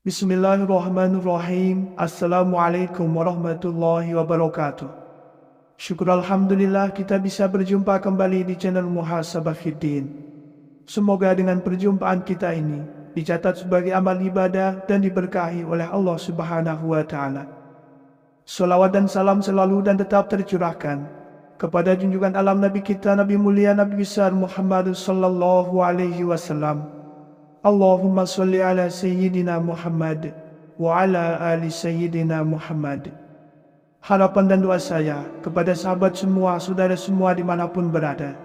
Bismillahirrahmanirrahim. Assalamualaikum warahmatullahi wabarakatuh. Syukur Alhamdulillah kita bisa berjumpa kembali di channel Muhasabah Fiddin. Semoga dengan perjumpaan kita ini dicatat sebagai amal ibadah dan diberkahi oleh Allah Subhanahu wa Ta'ala. Salawat dan salam selalu dan tetap tercurahkan kepada junjungan alam Nabi kita, Nabi mulia, Nabi besar Muhammad sallallahu alaihi wasallam. Allahumma salli ala Sayyidina Muhammad wa ala ali Sayyidina Muhammad. Harapan dan doa saya kepada sahabat semua, saudara semua dimanapun berada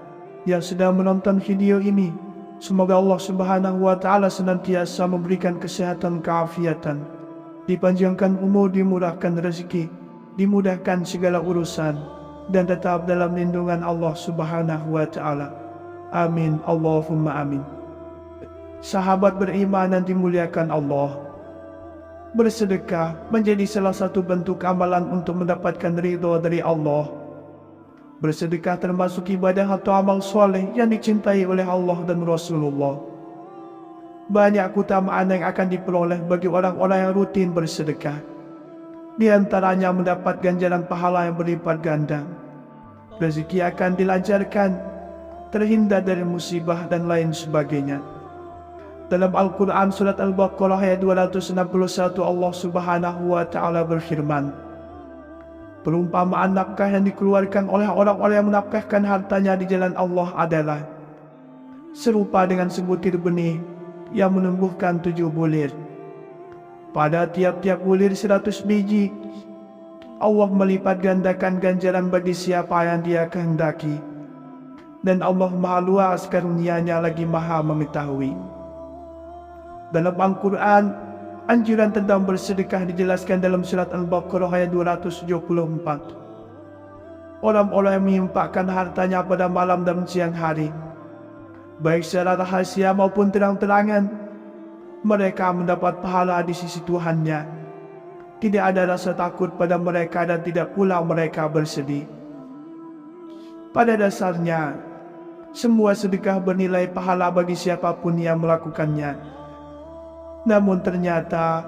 yang sedang menonton video ini, semoga Allah Subhanahu wa Ta'ala senantiasa memberikan kesehatan, keafiatan, dipanjangkan umur, dimurahkan rezeki, dimudahkan segala urusan, dan tetap dalam lindungan Allah Subhanahu wa Ta'ala. Amin, Allahumma amin. Sahabat beriman yang dimuliakan Allah, bersedekah menjadi salah satu bentuk amalan untuk mendapatkan ridho dari Allah. Bersedekah termasuk ibadah atau amal soleh yang dicintai oleh Allah dan Rasulullah. Banyak keutamaan yang akan diperoleh bagi orang-orang yang rutin bersedekah. Di antaranya mendapat ganjaran pahala yang berlipat ganda, rezeki akan dilancarkan, terhindar dari musibah dan lain sebagainya. Dalam Al-Quran surat Al-Baqarah ayat 261 Allah Subhanahu wa Ta'ala berfirman, perumpamaan nafkah yang dikeluarkan oleh orang-orang yang menafkahkan hartanya di jalan Allah adalah serupa dengan sebutir benih yang menumbuhkan 7 bulir. Pada tiap-tiap bulir 100 biji, Allah melipat gandakan ganjaran bagi siapa yang Dia kehendaki, dan Allah Maha Luas karunia-Nya lagi Maha mengetahui. Dalam Al-Quran, anjuran tentang bersedekah dijelaskan dalam surat Al-Baqarah ayat 274. Orang-orang yang menginfakkan hartanya pada malam dan siang hari, baik secara rahasia maupun terang-terangan, mereka mendapat pahala di sisi Tuhannya. Tidak ada rasa takut pada mereka dan tidak pula mereka bersedih. Pada dasarnya, semua sedekah bernilai pahala bagi siapapun yang melakukannya. Namun ternyata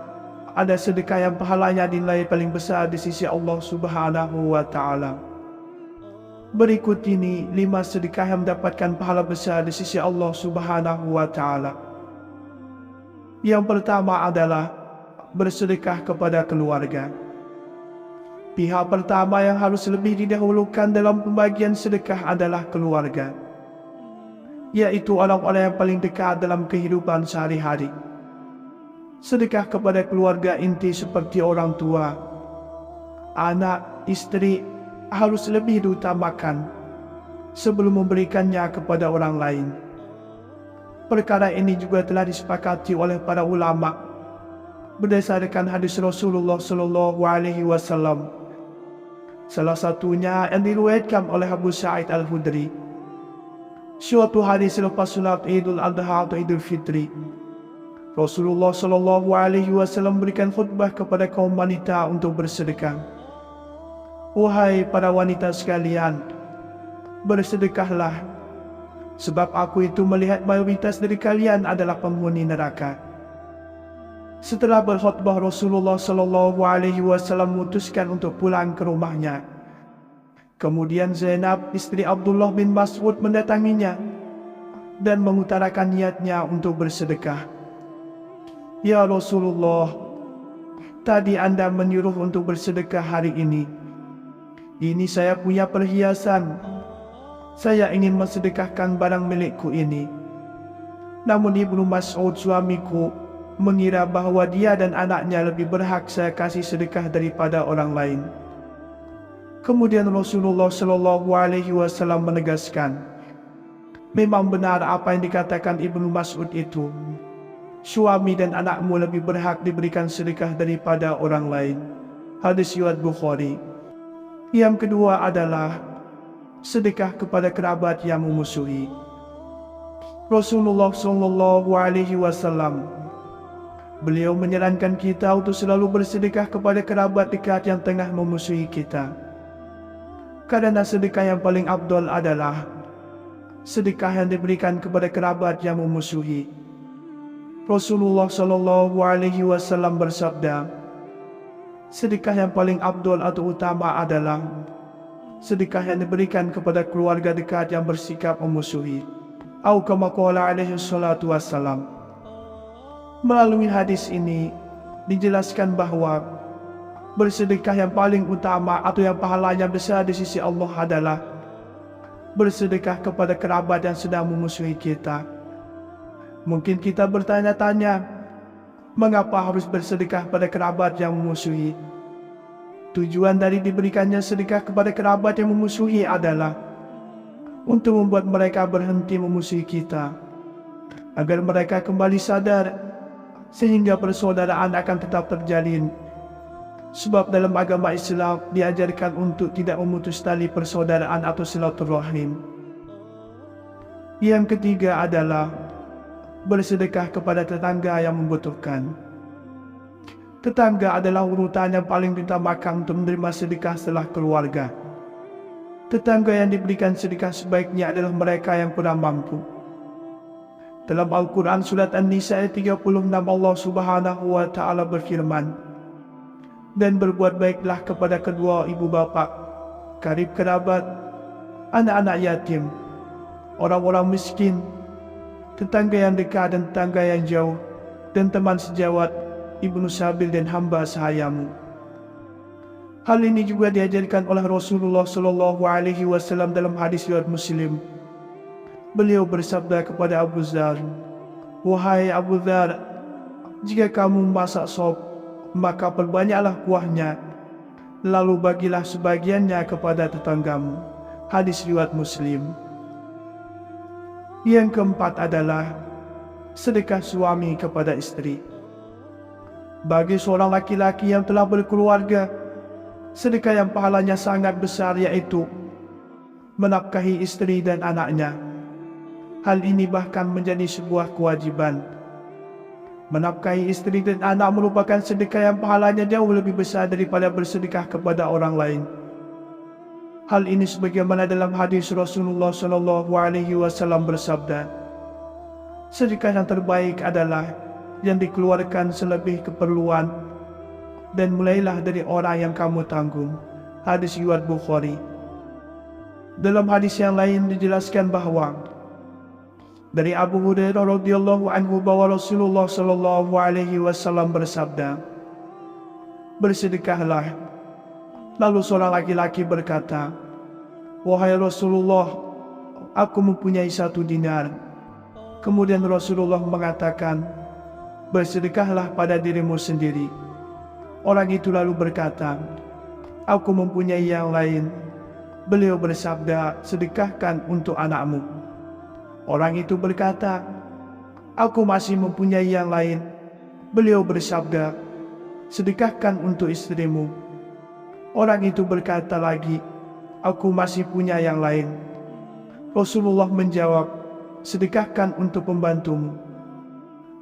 ada sedekah yang pahalanya dinilai paling besar di sisi Allah Subhanahu wa Ta'ala. Berikut ini 5 sedekah yang mendapatkan pahala besar di sisi Allah Subhanahu wa Ta'ala. Yang pertama adalah bersedekah kepada keluarga. Pihak pertama yang harus lebih didahulukan dalam pembagian sedekah adalah keluarga, yaitu orang-orang yang paling dekat dalam kehidupan sehari-hari. Sedekah kepada keluarga inti seperti orang tua, anak, istri harus lebih diutamakan sebelum memberikannya kepada orang lain. Perkara ini juga telah disepakati oleh para ulama berdasarkan hadis Rasulullah sallallahu alaihi wasallam. Salah satunya yang diriwayatkan oleh Abu Sa'id Al-Khudri. Suatu hari selepas salat Idul Adha atau Idul Fitri, Rasulullah sallallahu alaihi wasallam berikan khutbah kepada kaum wanita untuk bersedekah. Wahai para wanita sekalian, bersedekahlah, sebab aku itu melihat mayoritas dari kalian adalah penghuni neraka. Setelah berkhutbah, Rasulullah sallallahu alaihi wasallam memutuskan untuk pulang ke rumahnya. Kemudian Zainab, istri Abdullah bin Mas'ud, mendatanginya dan mengutarakan niatnya untuk bersedekah. Ya Rasulullah, tadi Anda menyuruh untuk bersedekah hari ini. Ini saya punya perhiasan. Saya ingin mensedekahkan barang milikku ini. Namun Ibnu Mas'ud, suamiku, mengira bahwa dia dan anaknya lebih berhak saya kasih sedekah daripada orang lain. Kemudian Rasulullah sallallahu alaihi wasallam menegaskan, memang benar apa yang dikatakan Ibnu Mas'ud itu. Suami dan anakmu lebih berhak diberikan sedekah daripada orang lain. Hadis riwayat Bukhari. Yang kedua adalah sedekah kepada kerabat yang memusuhi. Rasulullah Shallallahu Alaihi Wasallam, beliau menyarankan kita untuk selalu bersedekah kepada kerabat dekat yang tengah memusuhi kita. Karena sedekah yang paling afdal adalah sedekah yang diberikan kepada kerabat yang memusuhi. Rasulullah Shallallahu Alaihi Wasallam bersabda, sedekah yang paling afdal atau utama adalah sedekah yang diberikan kepada keluarga dekat yang bersikap memusuhi. Atau kama qala alaihi salatu wassalam. Melalui hadis ini dijelaskan bahwa bersedekah yang paling utama atau yang pahalanya besar di sisi Allah adalah bersedekah kepada kerabat yang sedang memusuhi kita. Mungkin kita bertanya-tanya, mengapa harus bersedekah pada kerabat yang memusuhi? Tujuan dari diberikannya sedekah kepada kerabat yang memusuhi adalah untuk membuat mereka berhenti memusuhi kita, agar mereka kembali sadar, sehingga persaudaraan akan tetap terjalin. Sebab dalam agama Islam diajarkan untuk tidak memutus tali persaudaraan atau silaturahim. Yang ketiga adalah bersedekah kepada tetangga yang membutuhkan. Tetangga adalah urutan yang paling diutamakan untuk menerima sedekah setelah keluarga. Tetangga yang diberikan sedekah sebaiknya adalah mereka yang kurang mampu. Dalam Al-Quran surat An-Nisa ayat 36 Allah Subhanahu wa Ta'ala berfirman, dan berbuat baiklah kepada kedua ibu bapa, karib kerabat, anak-anak yatim, orang-orang miskin, tetangga yang dekat dan tetangga yang jauh, dan teman sejawat, ibnu sabil dan hamba sahayamu. Hal ini juga diajarkan oleh Rasulullah Shallallahu Alaihi Wasallam dalam hadis riwayat Muslim. Beliau bersabda kepada Abu Dzar, wahai Abu Dzar, jika kamu masak sop, maka perbanyaklah kuahnya, lalu bagilah sebagiannya kepada tetanggamu. Hadis riwayat Muslim. Yang keempat adalah sedekah suami kepada istri. Bagi seorang laki-laki yang telah berkeluarga, sedekah yang pahalanya sangat besar yaitu menafkahi istri dan anaknya. Hal ini bahkan menjadi sebuah kewajiban. Menafkahi istri dan anak merupakan sedekah yang pahalanya jauh lebih besar daripada bersedekah kepada orang lain. Hal ini sebagaimana dalam hadis Rasulullah Shallallahu Alaihi Wasallam bersabda, sedekah yang terbaik adalah yang dikeluarkan selebih keperluan, dan mulailah dari orang yang kamu tanggung. Hadis riwayat Bukhari. Dalam hadis yang lain dijelaskan bahwa dari Abu Hurairah radhiyallahu anhu bahwa Rasulullah Shallallahu Alaihi Wasallam bersabda, bersedekahlah. Lalu seorang laki-laki berkata, wahai Rasulullah, aku mempunyai 1 dinar. Kemudian Rasulullah mengatakan, bersedekahlah pada dirimu sendiri. Orang itu lalu berkata, aku mempunyai yang lain. Beliau bersabda, sedekahkan untuk anakmu. Orang itu berkata, aku masih mempunyai yang lain. Beliau bersabda, sedekahkan untuk istrimu. Orang itu berkata lagi, aku masih punya yang lain. Rasulullah menjawab, sedekahkan untuk pembantumu.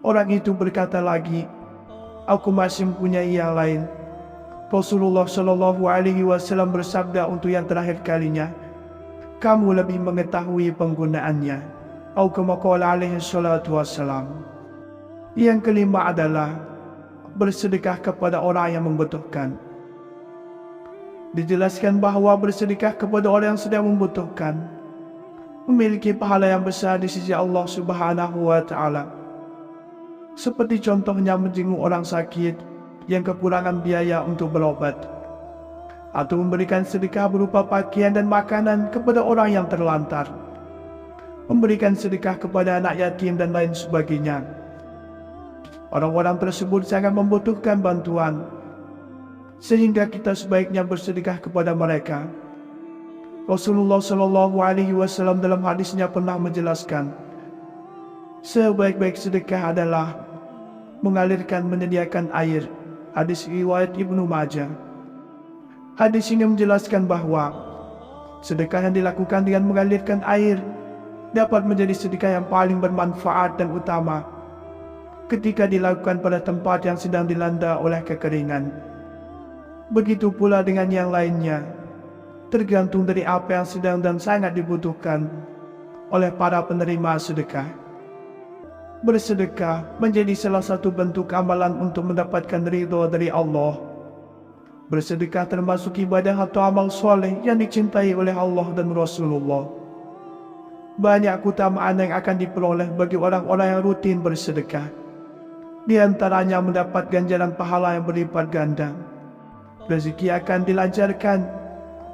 Orang itu berkata lagi, aku masih mempunyai yang lain. Rasulullah Shallallahu Alaihi Wasallam bersabda untuk yang terakhir kalinya, kamu lebih mengetahui penggunaannya. Atau kama qala alaihi salatu wassalam. Yang kelima adalah bersedekah kepada orang yang membutuhkan. Dijelaskan bahwa bersedekah kepada orang yang sedang membutuhkan memiliki pahala yang besar di sisi Allah Subhanahu wa Ta'ala. Seperti contohnya menjenguk orang sakit yang kekurangan biaya untuk berobat, atau memberikan sedekah berupa pakaian dan makanan kepada orang yang terlantar, memberikan sedekah kepada anak yatim dan lain sebagainya. Orang-orang tersebut sangat membutuhkan bantuan, sehingga kita sebaiknya bersedekah kepada mereka. Rasulullah Shallallahu Alaihi Wasallam dalam hadisnya pernah menjelaskan, sebaik-baik sedekah adalah mengalirkan menyediakan air. Hadis riwayat Ibnu Majah. Hadis ini menjelaskan bahwa sedekah yang dilakukan dengan mengalirkan air dapat menjadi sedekah yang paling bermanfaat dan utama ketika dilakukan pada tempat yang sedang dilanda oleh kekeringan. Begitu pula dengan yang lainnya, tergantung dari apa yang sedang dan sangat dibutuhkan oleh para penerima sedekah. Bersedekah menjadi salah satu bentuk amalan untuk mendapatkan ridho dari Allah. Bersedekah termasuk ibadah atau amal soleh yang dicintai oleh Allah dan Rasulullah. Banyak keutamaan yang akan diperoleh bagi orang-orang yang rutin bersedekah. Di antaranya mendapat ganjaran pahala yang berlipat ganda. Rezeki akan dilancarkan,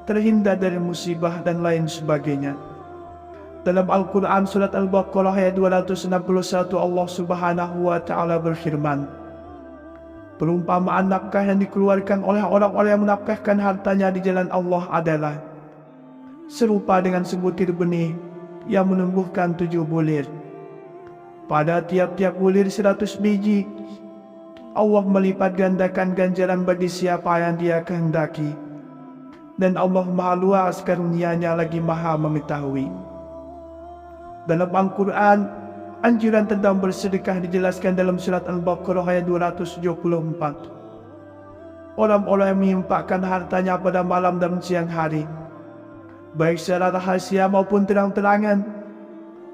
terhindar dari musibah dan lain sebagainya. Dalam Al-Quran surat Al-Baqarah ayat 261 Allah Subhanahu wa Ta'ala berfirman, perumpamaan nafkah yang dikeluarkan oleh orang-orang yang menafkahkan hartanya di jalan Allah adalah serupa dengan sebutir benih yang menumbuhkan 7 bulir. Pada tiap-tiap bulir 100 biji, Allah melipat gandakan ganjaran bagi siapa yang Dia kehendaki. Dan Allah Maha Luas karunia-Nya lagi Maha mengetahui. Dalam Al-Quran, anjuran tentang bersedekah dijelaskan dalam surat Al-Baqarah ayat 274. Orang-orang yang menginfakkan hartanya pada malam dan siang hari, baik secara rahasia maupun terang-terangan,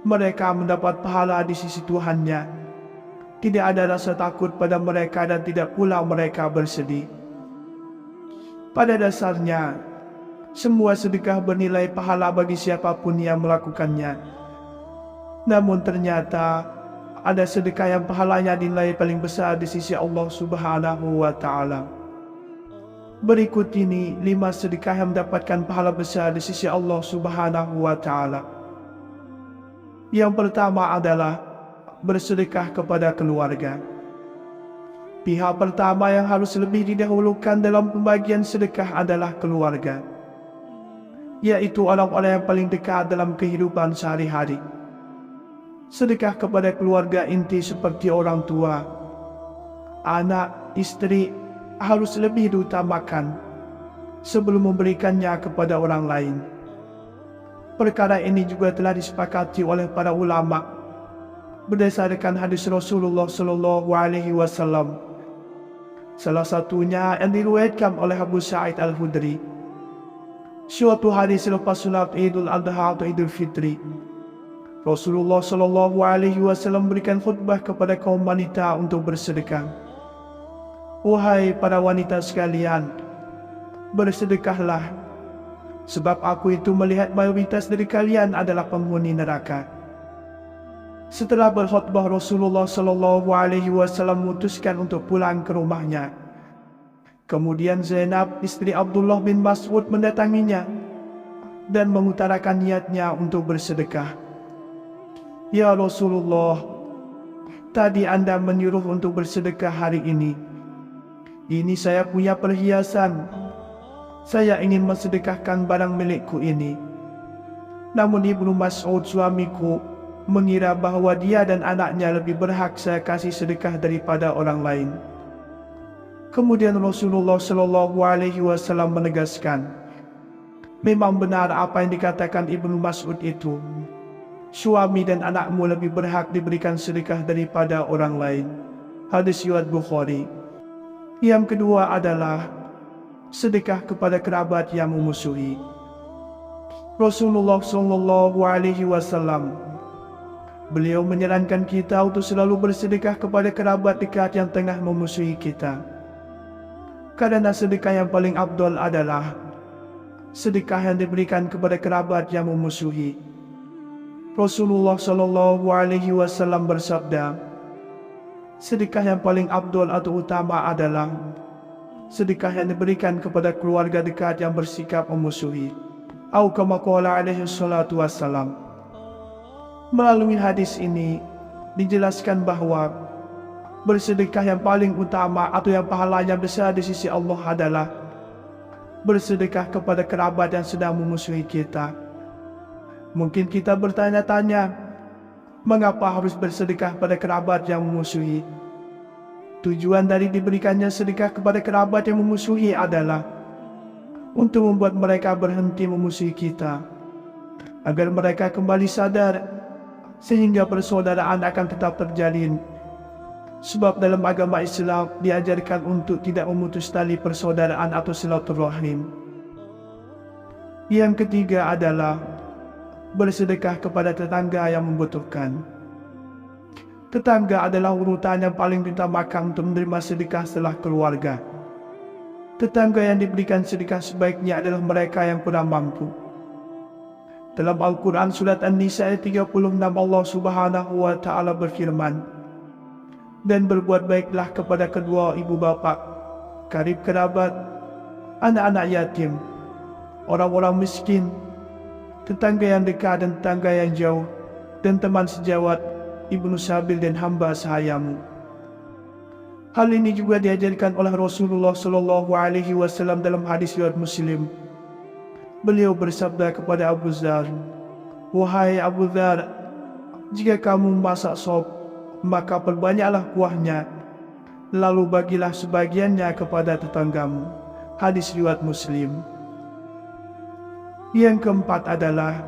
mereka mendapat pahala di sisi Tuhannya. Tidak ada rasa takut pada mereka dan tidak pula mereka bersedih. Pada dasarnya, semua sedekah bernilai pahala bagi siapapun yang melakukannya. Namun ternyata ada sedekah yang pahalanya dinilai paling besar di sisi Allah Subhanahu wa Ta'ala. Berikut ini 5 sedekah yang mendapatkan pahala besar di sisi Allah Subhanahu wa Ta'ala. Yang pertama adalah bersedekah kepada keluarga. Pihak pertama yang harus lebih didahulukan dalam pembagian sedekah adalah keluarga, yaitu orang-orang yang paling dekat dalam kehidupan sehari-hari. Sedekah kepada keluarga inti seperti orang tua, anak, istri harus lebih diutamakan sebelum memberikannya kepada orang lain. Perkara ini juga telah disepakati oleh para ulama berdasarkan hadis Rasulullah Sallallahu Alaihi Wasallam. Salah satunya yang diriwayatkan oleh Abu Sa'id Al-Khudri. Suatu hari selepas salat Idul Adha atau Idul Fitri, Rasulullah Sallallahu Alaihi Wasallam berikan khutbah kepada kaum wanita untuk bersedekah. Wahai para wanita sekalian, bersedekahlah, sebab aku itu melihat mayoritas dari kalian adalah penghuni neraka. Setelah berkhutbah, Rasulullah Sallallahu Alaihi Wasallam memutuskan untuk pulang ke rumahnya. Kemudian Zainab, istri Abdullah bin Mas'ud, mendatanginya dan mengutarakan niatnya untuk bersedekah. Ya Rasulullah, tadi Anda menyuruh untuk bersedekah hari ini. Ini saya punya perhiasan. Saya ingin mensedekahkan barang milikku ini. Namun Ibnu Mas'ud suamiku mengira bahwa dia dan anaknya lebih berhak saya kasih sedekah daripada orang lain. Kemudian Rasulullah Shallallahu Alaihi Wasallam menegaskan, memang benar apa yang dikatakan Ibnu Mas'ud itu. Suami dan anakmu lebih berhak diberikan sedekah daripada orang lain. Hadis riwayat Bukhari. Yang kedua adalah sedekah kepada kerabat yang memusuhi. Rasulullah Shallallahu Alaihi Wasallam, beliau menyarankan kita untuk selalu bersedekah kepada kerabat dekat yang tengah memusuhi kita. Karena sedekah yang paling afdal adalah sedekah yang diberikan kepada kerabat yang memusuhi. Rasulullah Shallallahu Alaihi Wasallam bersabda, sedekah yang paling afdal atau utama adalah sedekah yang diberikan kepada keluarga dekat yang bersikap memusuhi. Atau kama qala alaihi salatu wassalam. Melalui hadis ini dijelaskan bahwa bersedekah yang paling utama atau yang pahalanya besar di sisi Allah adalah bersedekah kepada kerabat yang sedang memusuhi kita. Mungkin kita bertanya-tanya, mengapa harus bersedekah pada kerabat yang memusuhi? Tujuan dari diberikannya sedekah kepada kerabat yang memusuhi adalah untuk membuat mereka berhenti memusuhi kita, agar mereka kembali sadar sehingga persaudaraan akan tetap terjalin. Sebab dalam agama Islam diajarkan untuk tidak memutus tali persaudaraan atau silaturahim. Yang ketiga adalah bersedekah kepada tetangga yang membutuhkan. Tetangga adalah urutan yang paling diutamakan untuk menerima sedekah setelah keluarga. Tetangga yang diberikan sedekah sebaiknya adalah mereka yang kurang mampu. Dalam Al-Quran surat An-Nisa ayat 36 Allah Subhanahu wa Ta'ala berfirman, "Dan berbuat baiklah kepada kedua ibu bapa, karib kerabat, anak-anak yatim, orang-orang miskin, tetangga yang dekat dan tetangga yang jauh, dan teman sejawat, ibnu sabil dan hamba sahayamu." Hal ini juga diajarkan oleh Rasulullah SAW dalam hadis riwayat Muslim. Beliau bersabda kepada Abu Dzar, "Wahai Abu Dzar, jika kamu masak sop, maka perbanyaklah kuahnya, lalu bagilah sebagiannya kepada tetanggamu." Hadis riwayat Muslim. Yang keempat adalah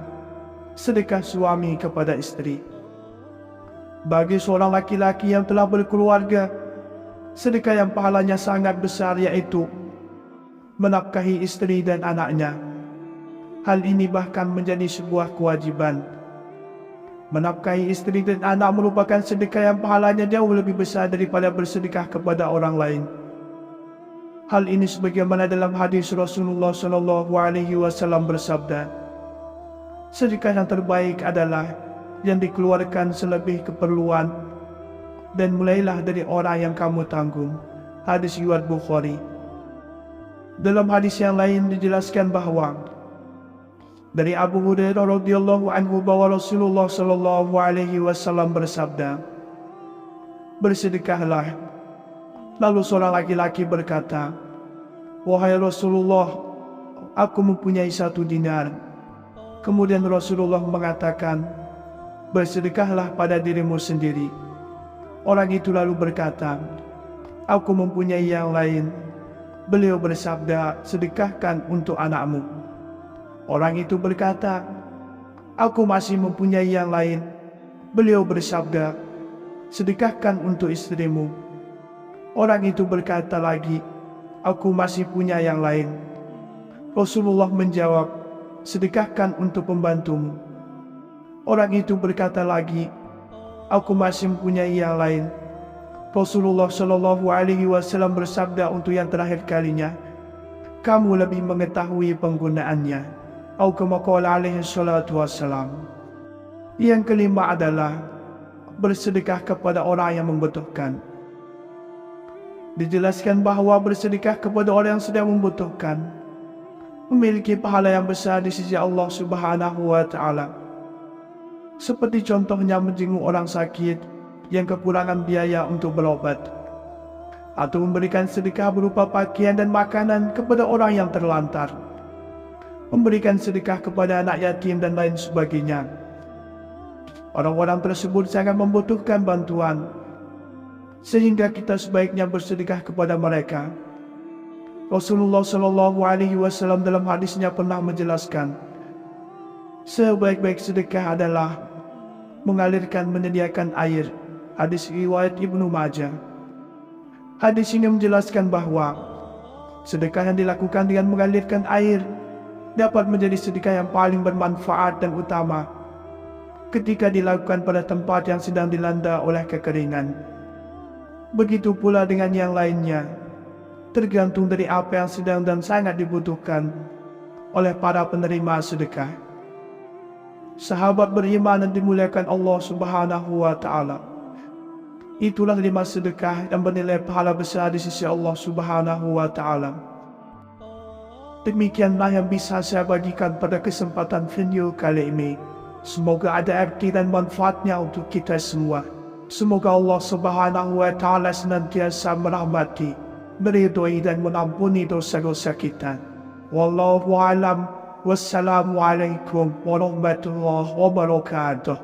sedekah suami kepada istri. Bagi seorang laki-laki yang telah berkeluarga, sedekah yang pahalanya sangat besar yaitu menafkahi istri dan anaknya. Hal ini bahkan menjadi sebuah kewajiban. Menafkahi istri dan anak merupakan sedekah yang pahalanya jauh lebih besar daripada bersedekah kepada orang lain. Hal ini sebagaimana dalam hadis Rasulullah SAW bersabda, "Sedekah yang terbaik adalah yang dikeluarkan selebih keperluan, dan mulailah dari orang yang kamu tanggung." Hadis riwayat Bukhari. Dalam hadis yang lain dijelaskan bahwa dari Abu Hurairah radhiyallahu anhu bahwa Rasulullah SAW bersabda, "Bersedekahlah." Lalu seorang laki-laki berkata, "Wahai Rasulullah, aku mempunyai 1 dinar." Kemudian Rasulullah mengatakan, "Bersedekahlah pada dirimu sendiri." Orang itu lalu berkata, "Aku mempunyai yang lain." Beliau bersabda, "Sedekahkan untuk anakmu." Orang itu berkata, "Aku masih mempunyai yang lain." Beliau bersabda, "Sedekahkan untuk istrimu." Orang itu berkata lagi, "Aku masih punya yang lain." Rasulullah menjawab, "Sedekahkan untuk pembantumu." Orang itu berkata lagi, "Aku masih mempunyai yang lain." Rasulullah SAW bersabda untuk yang terakhir kalinya, "Kamu lebih mengetahui penggunaannya." Atau kama qala alaihi salatu wassalam. Yang kelima adalah bersedekah kepada orang yang membutuhkan. Dijelaskan bahwa bersedekah kepada orang yang sedang membutuhkan memiliki pahala yang besar di sisi Allah Subhanahu wa Ta'ala. Seperti contohnya menjenguk orang sakit yang kekurangan biaya untuk berobat, atau memberikan sedekah berupa pakaian dan makanan kepada orang yang terlantar, memberikan sedekah kepada anak yatim dan lain sebagainya. Orang-orang tersebut sangat membutuhkan bantuan, sehingga kita sebaiknya bersedekah kepada mereka. Rasulullah SAW dalam hadisnya pernah menjelaskan, sebaik-baik sedekah adalah menyediakan air. Hadis riwayat Ibnu Majah. Hadis ini menjelaskan bahwa sedekah yang dilakukan dengan mengalirkan air dapat menjadi sedekah yang paling bermanfaat dan utama ketika dilakukan pada tempat yang sedang dilanda oleh kekeringan. Begitu pula dengan yang lainnya, tergantung dari apa yang sedang dan sangat dibutuhkan oleh para penerima sedekah. Sahabat beriman yang dimuliakan Allah Subhanahu wa Ta'ala, itulah 5 sedekah yang bernilai pahala besar di sisi Allah Subhanahu wa Ta'ala. Demikianlah yang bisa saya bagikan pada kesempatan video kali ini. Semoga ada arti dan manfaatnya untuk kita semua. Semoga Allah Subhanahu wa Ta'ala senantiasa merahmati, meridhoi dan mengampuni dosa-dosa kita. Wallahu a'lam. Wassalamualaikum warahmatullahi wabarakatuh.